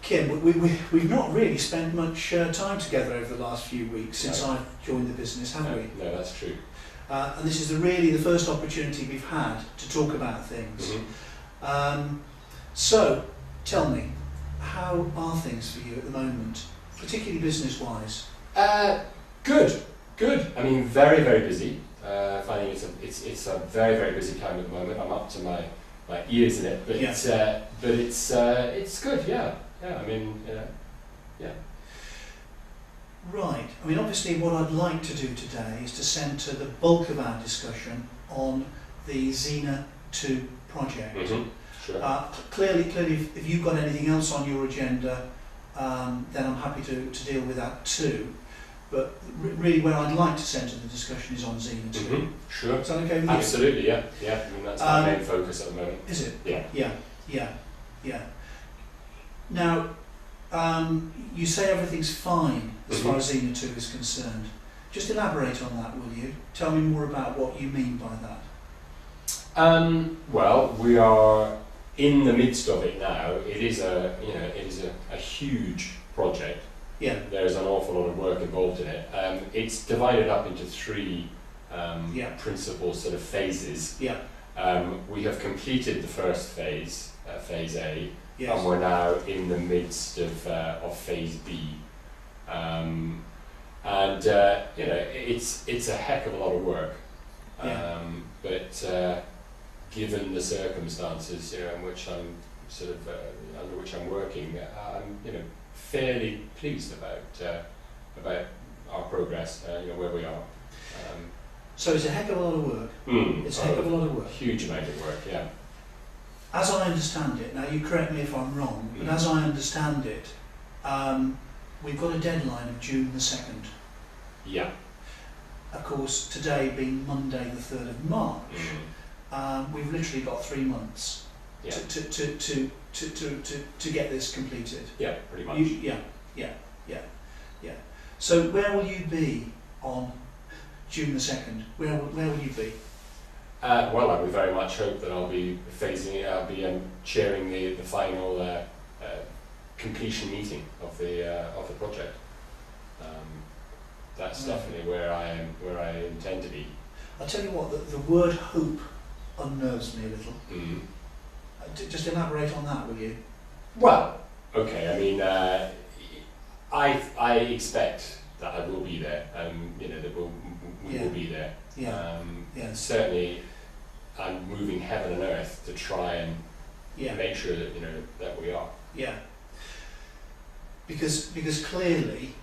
Kim, we've not really spent much time together over the last few weeks since I've joined the business, have we? No, that's true. And this is really the first opportunity we've had to talk about things. Mm-hmm. So, tell me, how are things for you at the moment, particularly business-wise? Good. I mean, very, very busy. Finding it's a very, very busy time at the moment. I'm up to my ears in it, but it's good. Yeah. I mean, yeah. Right. I mean, obviously, what I'd like to do today is to centre the bulk of our discussion on the Xena-II Project. Mm-hmm. Sure. Clearly, if you've got anything else on your agenda, then I'm happy to deal with that too. But really, where I'd like to centre the discussion is on Xena-II. Mm-hmm. Sure. Is that okay with you? Absolutely, yeah. I mean, that's my main focus at the moment. Is it? Yeah. Now, you say everything's fine as Mm-hmm. far as Xena-II is concerned. Just elaborate on that, will you? Tell me more about what you mean by that. Well, we are in the midst of it now. It is a huge project. Yeah. There's an awful lot of work involved in it. It's divided up into three principal sort of phases. Yeah. We have completed the first phase, phase A, Yes. and we're now in the midst of phase B. It's a heck of a lot of work. But given the circumstances, in which I'm sort of under which I'm working, I'm fairly pleased about our progress. Where we are. So it's a heck of a lot of work. It's a heck of a lot of work. Huge amount of work, yeah. As I understand it, now you correct me if I'm wrong, but as I understand it, we've got a deadline of June the 2nd. Yeah. Of course, today being Monday the 3rd of March, we've literally got 3 months to get this completed. Yeah, pretty much. Yeah. So where will you be on June the 2nd? Where will you be? Well, I would very much hope that I'll be chairing the final completion meeting of the project. That's definitely where I intend to be. I'll tell you what, the word hope unnerves me a little. Mm-hmm. Just elaborate on that, will you? Well, okay. I mean, I expect that I will be there. That we will be there. Yeah. Certainly, I'm moving heaven and earth to try and make sure that that we are. Yeah. Because clearly,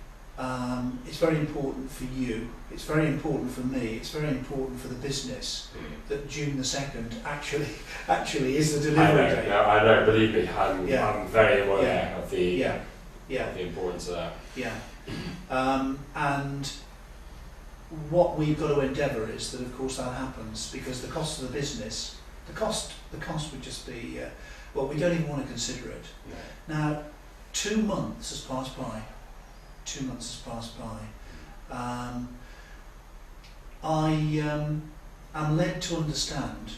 it's very important for you. It's very important for me. It's very important for the business that June the 2nd actually is the delivery date. No, I know. Believe me, I'm very aware of the importance of that. Yeah. And what we've got to endeavour is that, of course, that happens, because the cost of the business, the cost would just be, we don't even want to consider it. No. Now, 2 months has passed by. I am led to understand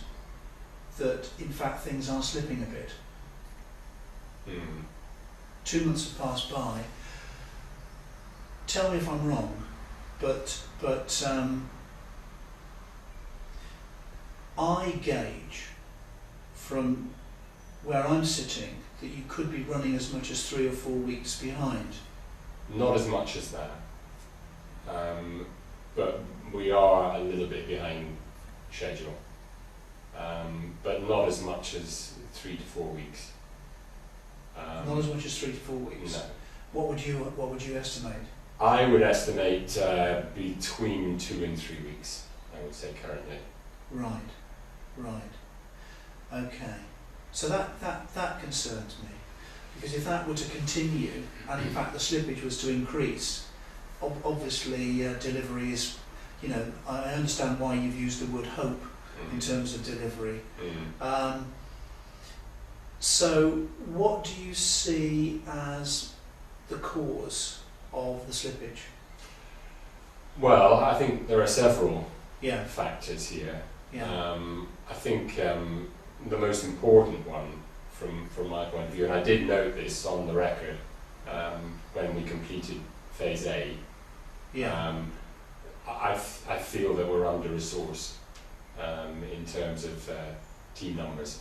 that, in fact, things are slipping a bit. 2 months have passed by. Tell me if I'm wrong, but I gauge from where I'm sitting that you could be running as much as 3 or 4 weeks behind. Not as much as that, but we are a little bit behind schedule, but not as much as 3 to 4 weeks. Not as much as 3 to 4 weeks. No. What would you estimate? I would estimate between 2 and 3 weeks. I would say currently. Right. Okay. So that concerns me, because if that were to continue, and in fact the slippage was to increase, obviously delivery is, I understand why you've used the word hope in terms of delivery. So what do you see as the cause of the slippage? Well, I think there are several Yeah, factors here. yeah, I think the most important one from my point of view, and I did note this on the record when we completed phase A, yeah, I feel that we're under-resourced in terms of team numbers.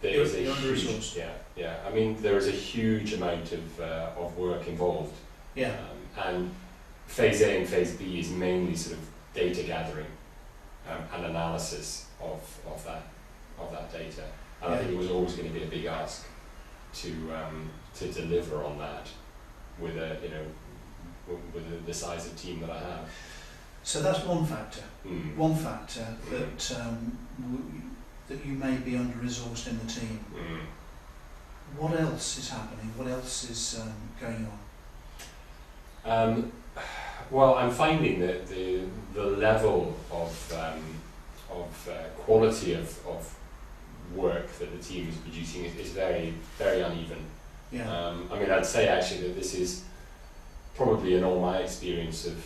There is a You're huge, under-resourced. yeah. I mean, there is a huge amount of work involved, yeah, and phase A and phase B is mainly sort of data gathering and analysis of that data. And I think it was always going to be a big ask to deliver on that with the size of team that I have. So that's one factor. Mm. One factor that that you may be under-resourced in the team. Mm. What else is happening? What else is going on? Well, I'm finding that the level of quality of work that the team is producing is very, very uneven. Yeah. I mean, I'd say actually that this is probably in all my experience of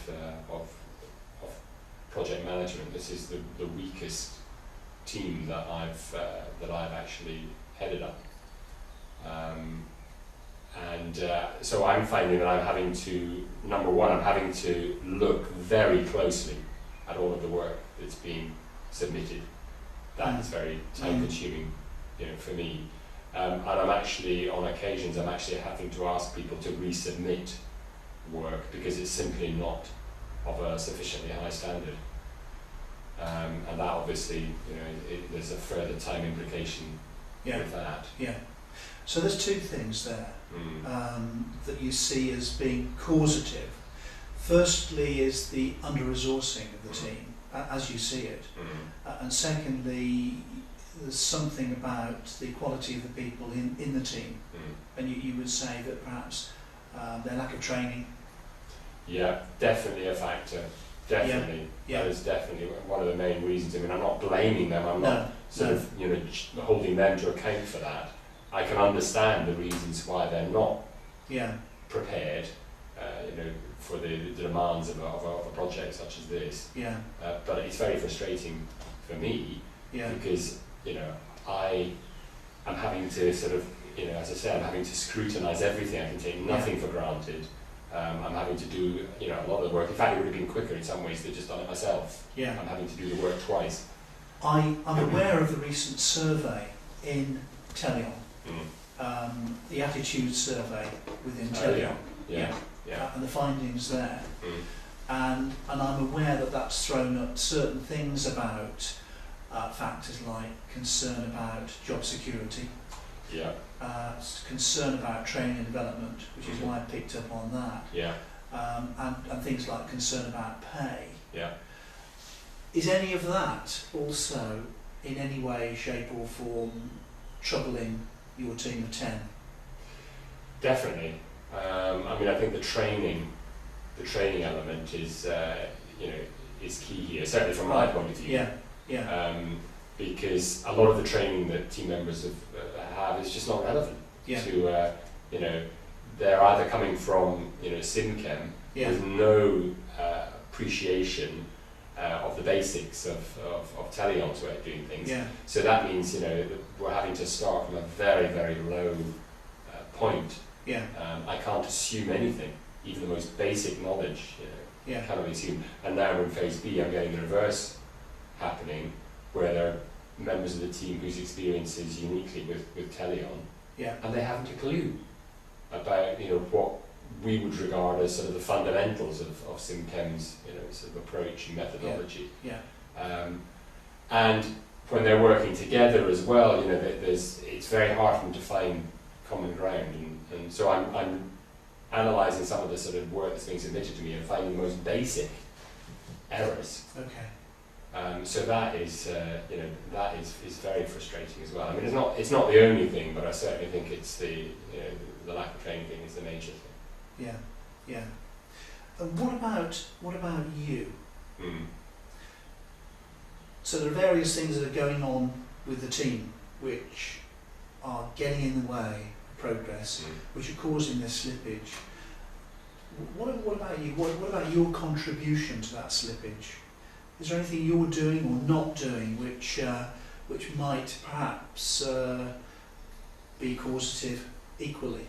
project management, this is the weakest team that I've actually headed up. So I'm finding that I'm having to, number one, I'm having to look very closely at all of the work that's being submitted. That is very time consuming, for me. And I'm actually, on occasions, I'm actually having to ask people to resubmit work because it's simply not of a sufficiently high standard. And that obviously, there's a further time implication with that. Yeah. So there's two things there that you see as being causative. Firstly is the under-resourcing of the team, as you see it. And secondly, there's something about the quality of the people in the team. And you would say that perhaps their lack of training. Yeah, definitely a factor. Definitely. Yeah. That is definitely one of the main reasons. I mean, I'm not blaming them, I'm not holding them to account for that. I can understand the reasons why they're not prepared, for the demands of a project such as this. Yeah. But it's very frustrating for me because I am having to sort of, as I say, I'm having to scrutinise everything. I can take nothing for granted. I'm having to do a lot of the work. In fact, it would have been quicker in some ways to just done it myself. Yeah. I'm having to do the work twice. I'm aware of the recent survey in Telion. The attitude survey within Telion, and the findings there, and I'm aware that that's thrown up certain things about factors like concern about job security, concern about training and development, which is why I picked up on that, and things like concern about pay. Is any of that also in any way, shape or form troubling your team of 10? Definitely. I mean, I think the training element is key here. Certainly from my point of view. Because a lot of the training that team members have is just not relevant to they're either coming from SymChem with no appreciation of the basics of Telion's way of doing things. So that means we're having to start from a very, very low point. I can't assume anything, even the most basic knowledge. Cannot assume. And now we're in phase B. I'm getting the reverse happening, where there are members of the team whose experience is uniquely with Telion, and they haven't a clue about what we would regard as sort of the fundamentals of SymChem's sort of approach and methodology. And when they're working together as well, it's very hard for them to find common ground, and so I'm analysing some of the sort of work that's being submitted to me and finding the most basic errors. So that is very frustrating as well. I mean, it's not the only thing, but I certainly think it's the lack of training thing is the major thing. And what about you? So there are various things that are going on with the team which are getting in the way progress, which are causing this slippage. What about you? What about your contribution to that slippage? Is there anything you're doing or not doing which might perhaps be causative equally?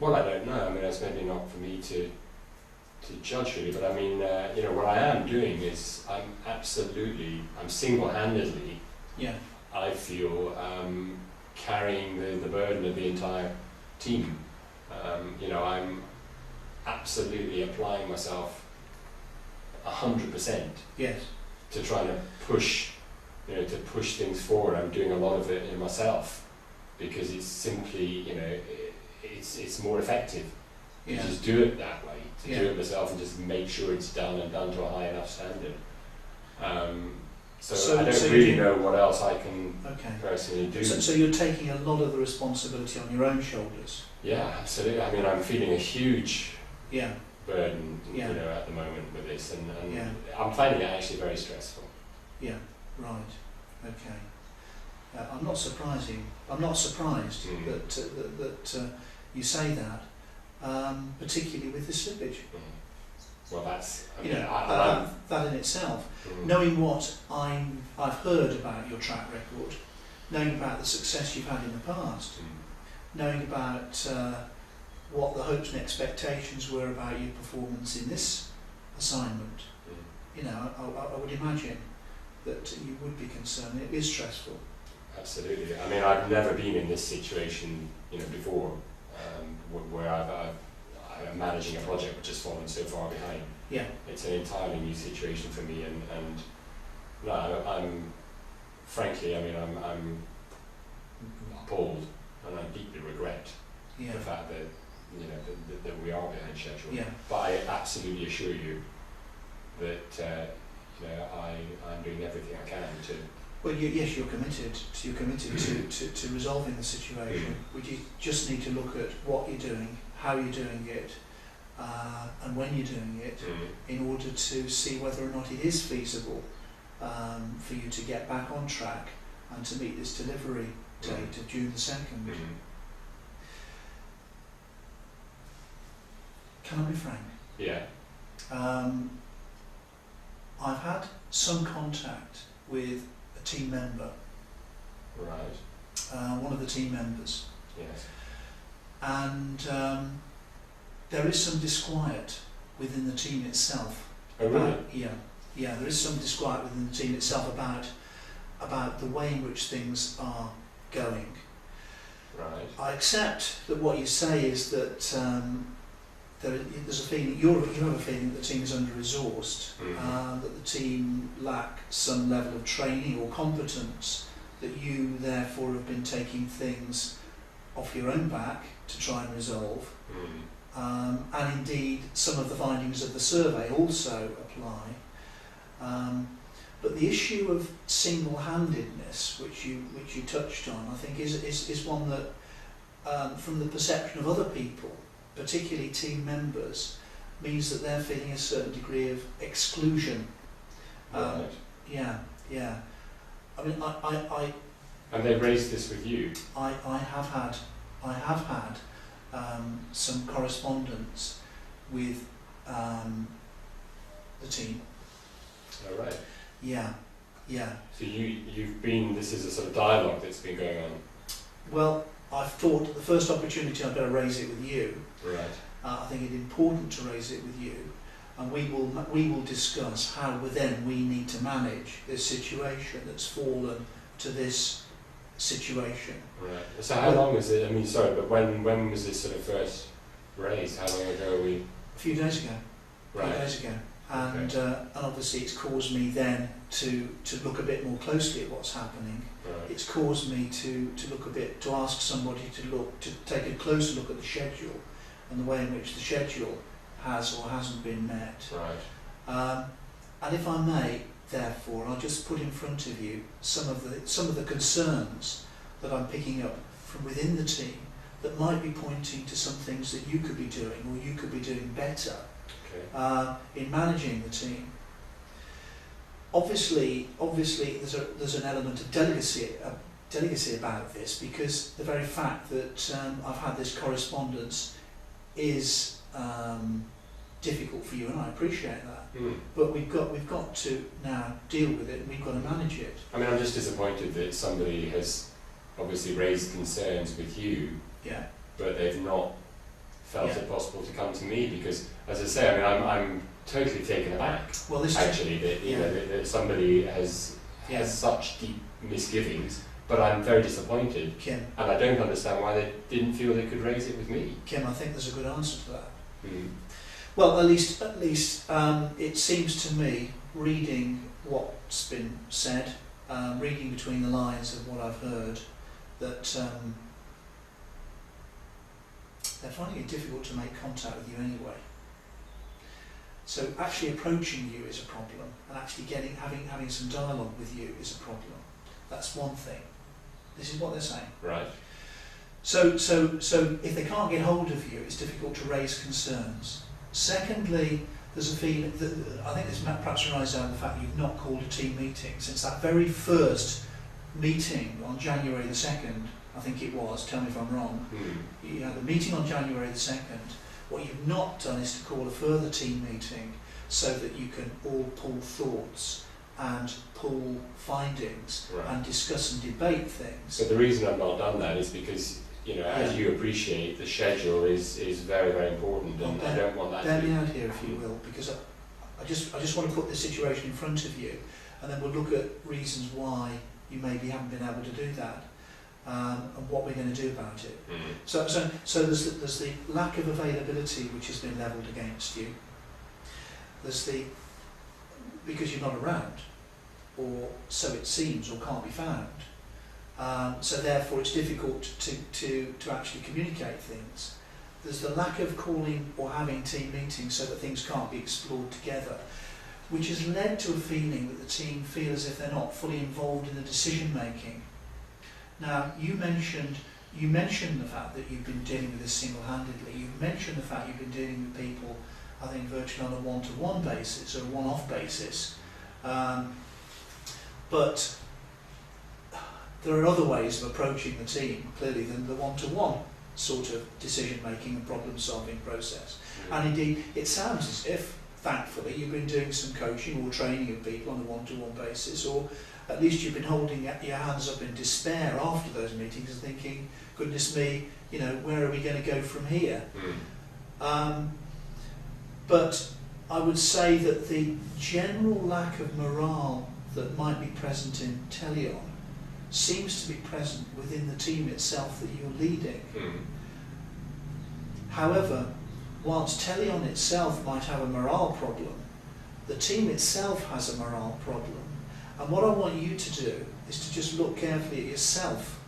Well, I don't know. I mean, it's maybe not for me to judge really, but I mean, what I am doing is I'm single-handedly, I feel, carrying the burden of the entire team. I'm absolutely applying myself 100%. Yes. To try to push things forward. I'm doing a lot of it myself because it's simply, it's more effective. You just do it that way, do it myself and just make sure it's done and done to a high enough standard. So I don't really know what else I can personally do. So you're taking a lot of the responsibility on your own shoulders? Yeah, absolutely. I mean, I'm feeling a huge burden, at the moment with this, and I'm finding it actually very stressful. Yeah, right. Okay. I'm not surprised that you say that, particularly with the slippage. Well, that's that in itself. Knowing what I've heard about your track record, knowing about the success you've had in the past, knowing about what the hopes and expectations were about your performance in this assignment, I would imagine that you would be concerned. It is stressful. Absolutely. I mean, I've never been in this situation, before, where I'm managing a project which has fallen so far behind. Yeah. It's an entirely new situation for me, and I'm frankly, I'm appalled, and I deeply regret the fact that that we are behind schedule. Yeah. But I absolutely assure you that I'm doing everything I can to. Well, yes, you're committed. You're committed to resolving the situation. We just need to look at what you're doing, how you're doing it, and when you're doing it, in order to see whether or not it is feasible for you to get back on track and to meet this delivery date of June the 2nd. Can I be frank? Yeah. I've had some contact with a team member. Right. One of the team members. Yes. And there is some disquiet within the team itself. Oh, really? Yeah, there is some disquiet within the team itself about the way in which things are going. Right. I accept that what you say is that there's a feeling, you have a feeling that the team is under-resourced, that the team lack some level of training or competence, that you therefore have been taking things off your own back to try and resolve. And indeed some of the findings of the survey also apply. But the issue of single-handedness, which you touched on, I think is one that, from the perception of other people, particularly team members, means that they're feeling a certain degree of exclusion. Right. Yeah. I mean, And they raised this with you. I have had some correspondence with the team. All right. Yeah. So this is a sort of dialogue that's been going on. Well, I've thought the first opportunity I've got to raise it with you. Right. I think it's important to raise it with you, and we will discuss how we need to manage this situation that's fallen to this situation. Right. So how long is it? I mean, sorry, but when was this sort of first raised? How long ago were we? A few days ago. Right. A few days ago. And obviously it's caused me then to look a bit more closely at what's happening. Right. It's caused me to ask somebody to take a closer look at the schedule and the way in which the schedule has or hasn't been met. Right. And if I may, therefore, I'll just put in front of you some of the concerns that I'm picking up from within the team that might be pointing to some things that you could be doing or you could be doing better in managing the team. Obviously, there's an element of delicacy delicacy about this, because the very fact that I've had this correspondence is difficult for you, and I appreciate that. But we've got to now deal with it, and we've got to manage it. I mean, I'm just disappointed that somebody has obviously raised concerns with you, Yeah. but they've not felt Yeah. it possible to come to me, because, as I say, I mean, I'm totally taken aback. Well, this Actually, that you know that somebody has such deep misgivings, but I'm very disappointed, Kim, and I don't understand why they didn't feel they could raise it with me. Kim, I think there's a good answer to that. Mm. Well, at least, it seems to me, reading what's been said, reading between the lines of what I've heard, that they're finding it difficult to make contact with you anyway. So actually approaching you is a problem, and actually having some dialogue with you is a problem. That's one thing. This is what they're saying. Right. So if they can't get hold of you, it's difficult to raise concerns. Secondly, there's a feeling that I think this perhaps arises out of the fact you've not called a team meeting since that very first meeting on January the 2nd. I think it was. Tell me if I'm wrong. You had the meeting on January the 2nd. What you've not done is to call a further team meeting so that you can all pull thoughts and pull findings and discuss and debate things. But the reason I've not done that is because, you know, as you appreciate, the schedule is very, very important, and I don't want that bear to me out here, if you will, because I just want to put the situation in front of you, and then we'll look at reasons why you maybe haven't been able to do that, and what we're going to do about it. So there's the lack of availability which has been levelled against you. There's because you're not around, or so it seems, or can't be found. So therefore it's difficult to actually communicate things. There's the lack of calling or having team meetings so that things can't be explored together, which has led to a feeling that the team feel as if they're not fully involved in the decision making. Now, you mentioned the fact that you've been dealing with this single-handedly. You've mentioned the fact you've been dealing with people, I think, virtually on a one-to-one basis or a one-off basis. But there are other ways of approaching the team, clearly, than the one-to-one sort of decision-making and problem-solving process. And indeed, it sounds as if, thankfully, you've been doing some coaching or training of people on a one-to-one basis, or at least you've been holding your hands up in despair after those meetings and thinking, goodness me, you know, where are we going to go from here? But I would say that the general lack of morale that might be present in Teleon seems to be present within the team itself that you're leading. However, whilst Teleon itself might have a morale problem, the team itself has a morale problem. And what I want you to do is to just look carefully at yourself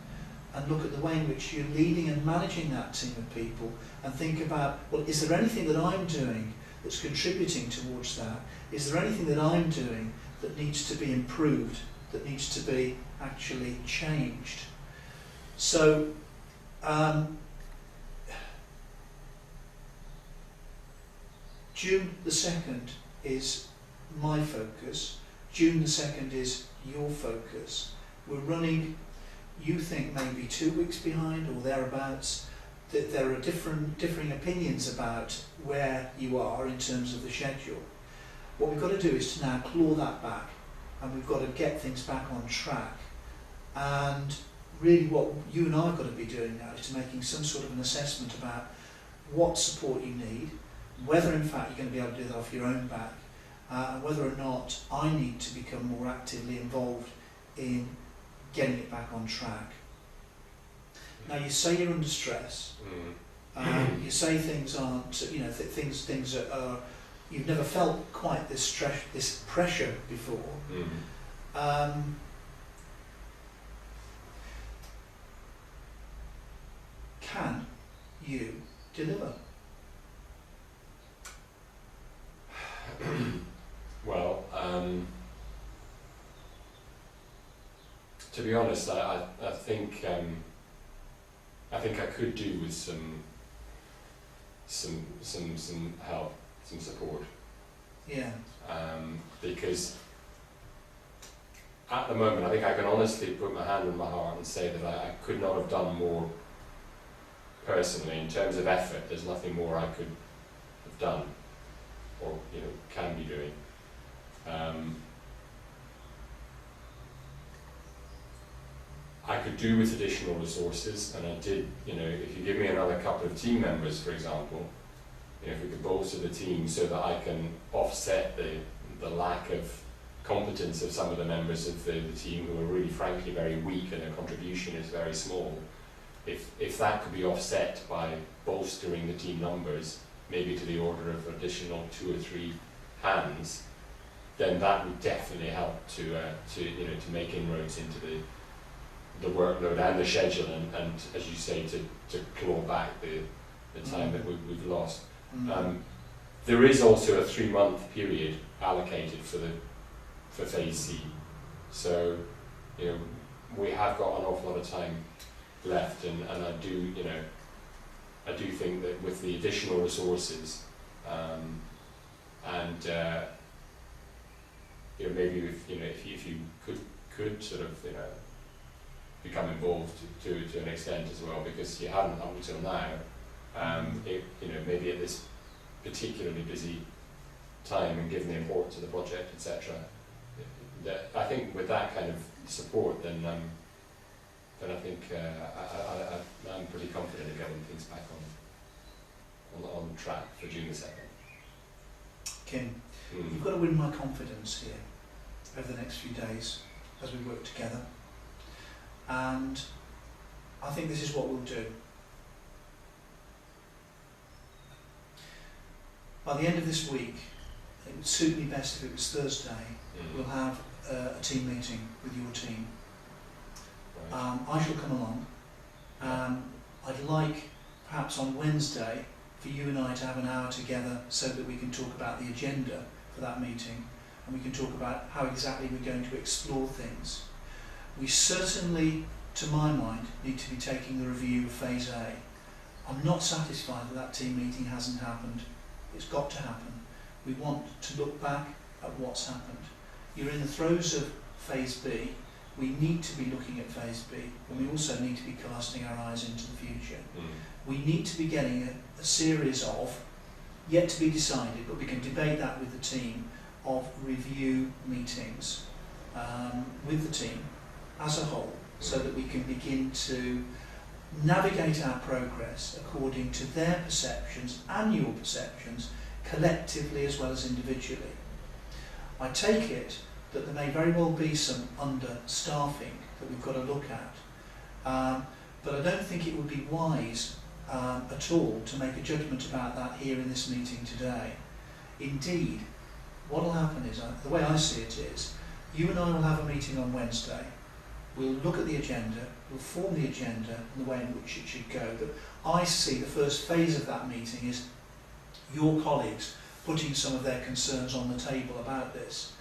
and look at the way in which you're leading and managing that team of people, and think about, well, is there anything that I'm doing that's contributing towards that? Is there anything that I'm doing that needs to be improved, that needs to be actually changed? So, June the 2nd is my focus. June the 2nd is your focus. We're running, you think, maybe 2 weeks behind or thereabouts. That there are differing opinions about where you are in terms of the schedule. What we've got to do is to now claw that back, and we've got to get things back on track. And really what you and I have got to be doing now is to making some sort of an assessment about what support you need, whether in fact you're going to be able to do that off your own back, and whether or not I need to become more actively involved in getting it back on track. Now, you say you're under stress. You say things aren't, you know, things are you've never felt quite this stress, this pressure before. Can you deliver? Well, to be honest, I think I could do with some help, some support. Yeah. Because at the moment, I think I can honestly put my hand on my heart and say that I could not have done more personally in terms of effort. There's nothing more I could have done, or can be doing. I could do with additional resources, and I did. If you give me another couple of team members, for example, if we could bolster the team so that I can offset the lack of competence of some of the members of the team who are really, frankly, very weak and their contribution is very small. If that could be offset by bolstering the team numbers, maybe to the order of additional 2 or 3 hands, then that would definitely help to make inroads into the workload and the schedule, and as you say, to claw back the time that we've lost. There is also a 3-month period allocated for phase C, so we have got an awful lot of time left, and I do think that with the additional resources, and maybe if you could sort of become involved to an extent as well, because you haven't up until now. Maybe at this particularly busy time, and given the importance of the project, etc. I think with that kind of support, then I think I'm pretty confident in getting things back on track for June the 2nd. Kim, you've got to win my confidence here over the next few days as we work together, and I think this is what we'll do. By the end of this week, it would suit me best if it was Thursday. We'll have a team meeting with your team. Right. I shall come along. I'd like, perhaps on Wednesday, for you and I to have an hour together so that we can talk about the agenda for that meeting, and we can talk about how exactly we're going to explore things. We certainly, to my mind, need to be taking the review of Phase A. I'm not satisfied that team meeting hasn't happened. It's got to happen. We want to look back at what's happened. You're in the throes of Phase B. We need to be looking at Phase B, and we also need to be casting our eyes into the future. We need to be getting a series of, yet to be decided, but we can debate that with the team, of review meetings with the team as a whole, so that we can begin to navigate our progress according to their perceptions and your perceptions, collectively as well as individually. I take it that there may very well be some understaffing that we've got to look at, but I don't think it would be wise at all to make a judgment about that here in this meeting today. Indeed, what will happen is, the way I see it is, you and I will have a meeting on Wednesday. We'll look at the agenda, we'll form the agenda and the way in which it should go. But I see the first phase of that meeting is your colleagues putting some of their concerns on the table about this.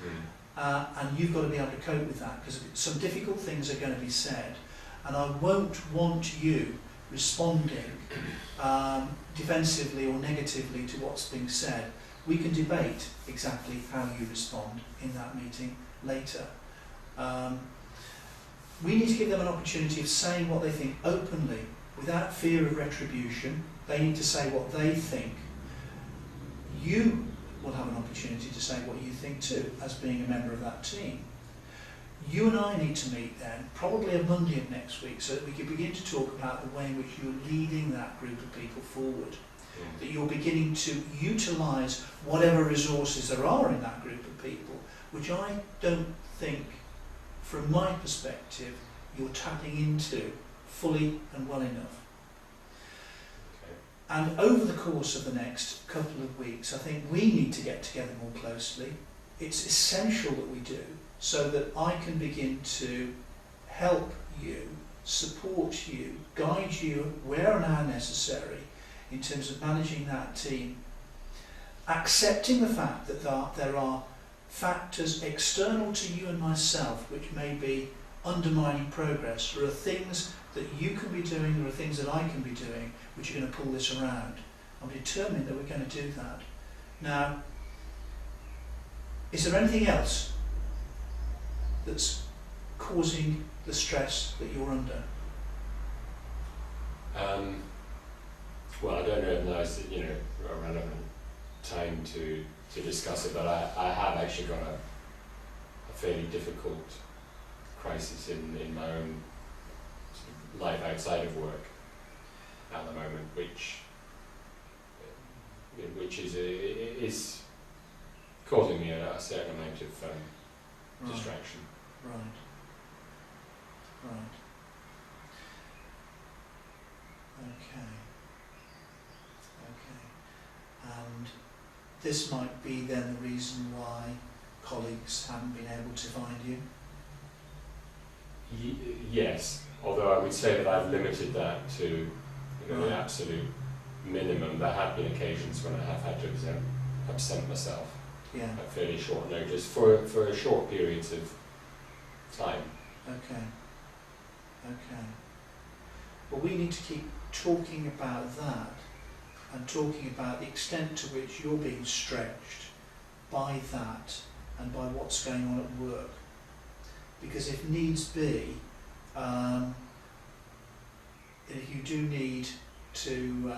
And you've got to be able to cope with that, because some difficult things are going to be said, and I won't want you responding defensively or negatively to what's being said. We can debate exactly how you respond in that meeting later. We need to give them an opportunity of saying what they think openly, without fear of retribution. They need to say what they think. You will have an opportunity to say what you think too, as being a member of that team. You and I need to meet then, probably on Monday of next week, so that we can begin to talk about the way in which you're leading that group of people forward. That you're beginning to utilise whatever resources there are in that group of people, which I don't think, from my perspective, you're tapping into fully and well enough. And over the course of the next couple of weeks, I think we need to get together more closely. It's essential that we do, so that I can begin to help you, support you, guide you where and how necessary in terms of managing that team. Accepting the fact that there are factors external to you and myself which may be undermining progress. There are things that you can be doing, there are things that I can be doing which are going to pull this around. I'm determined that we're going to do that. Now, is there anything else that's causing the stress that you're under? Well, I don't know if now is a relevant time to discuss it, but I have actually got a fairly difficult crisis in my own life outside of work at the moment, which is causing me a certain amount of distraction. Right. Okay. And this might be then the reason why colleagues haven't been able to find you? Yes, although I would say that I've limited that to the absolute minimum. There have been occasions when I have had to absent myself at fairly short notice for short periods of time. Okay. Well, we need to keep talking about that and talking about the extent to which you're being stretched by that and by what's going on at work. Because if needs be, if you do need to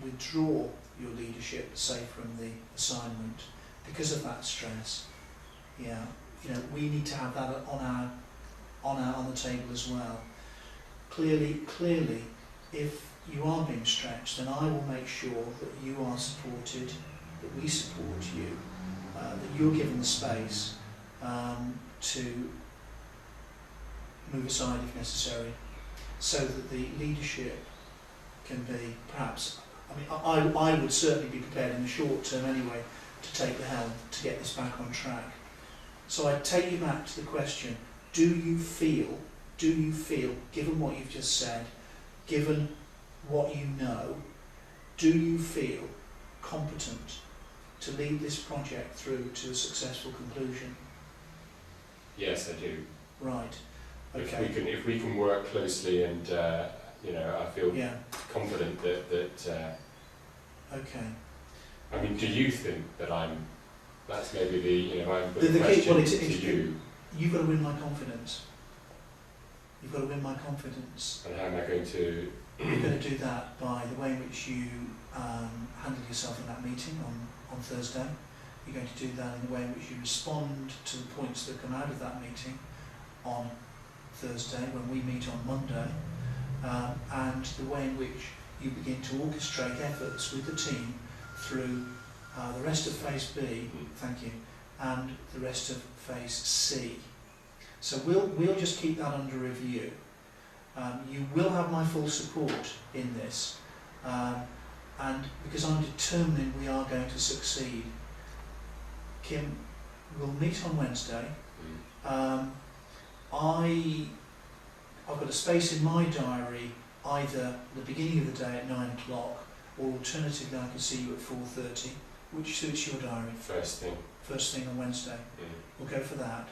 withdraw your leadership, say from the assignment, because of that stress, we need to have that on the table as well. Clearly, if you are being stretched, then I will make sure that you are supported, that we support you, that you're given the space to move aside if necessary, so that the leadership can be perhaps, I would certainly be prepared in the short term anyway to take the helm to get this back on track. So I take you back to the question, do you feel, given what you've just said, given what you know, do you feel competent to lead this project through to a successful conclusion? Yes, I do. Right. Okay. If we can work closely, and I feel confident that. Okay. I mean, do you think that that's maybe I'm putting the question to you. You've got to win my confidence. You've got to win my confidence. And how am I going to? You're going to do that by the way in which you handle yourself in that meeting on Thursday. You're going to do that in the way in which you respond to the points that come out of that meeting on Thursday when we meet on Monday, and the way in which you begin to orchestrate efforts with the team through the rest of Phase B, thank you, and the rest of Phase C. So we'll just keep that under review. You will have my full support in this, and because I'm determined we are going to succeed. Kim, we'll meet on Wednesday. I've got a space in my diary either at the beginning of the day at 9 o'clock, or alternatively I can see you at 4:30. Which suits your diary? First thing on Wednesday. We'll go for that.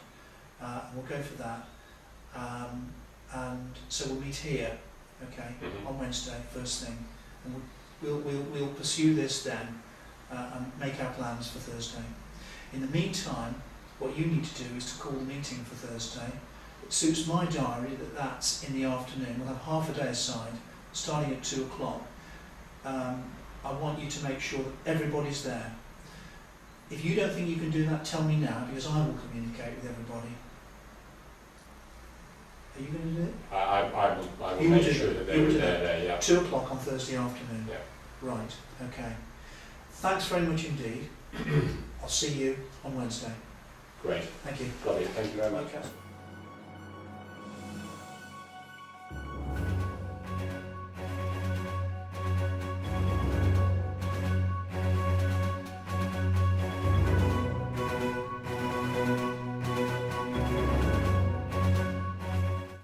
And so we'll meet here, okay, on Wednesday, first thing, and we'll pursue this then and make our plans for Thursday. In the meantime, what you need to do is to call the meeting for Thursday. It suits my diary that's in the afternoon. We'll have half a day aside, starting at 2 o'clock. I want you to make sure that everybody's there. If you don't think you can do that, tell me now, because I will communicate with everybody. Are you going to do it? I will make sure that they were there, yeah. 2 o'clock on Thursday afternoon? Yeah. Right, okay. Thanks very much indeed. I'll see you on Wednesday. Great. Thank you. Lovely, thank you very much. Okay.